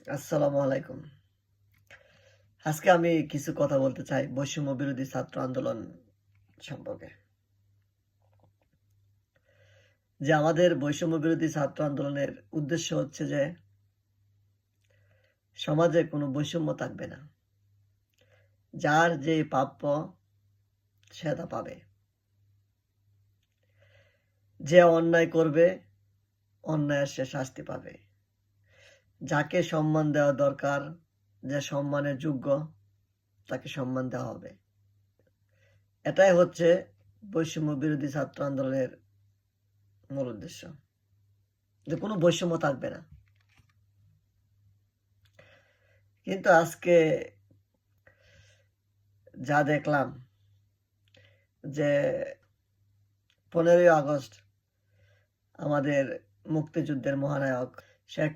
আসসালামু আলাইকুম। আজকে আমি কিছু কথা বলতে চাই বৈষম্য বিরোধী ছাত্র আন্দোলন সম্পর্কে। যে আমাদের বৈষম্য বিরোধী ছাত্র আন্দোলনের উদ্দেশ্য হচ্ছে যে সমাজে কোনো বৈষম্য থাকবে না। যার যে প্রাপ্য সে তা পাবে। যে অন্যায় করবে অন্যায়ের সে শাস্তি পাবে। যাকে সম্মান দেওয়া দরকার, যে সম্মানের যোগ্য তাকে সম্মান দেওয়া হবে। এটাই হচ্ছে বৈষম্য বিরোধী ছাত্র আন্দোলনের মূল উদ্দেশ্য। যে কোনো বৈষম্য থাকবে না। কিন্তু আজকে যা দেখলাম যে 15ই আগস্ট আমাদের মুক্তিযুদ্ধের মহানায়ক শেখ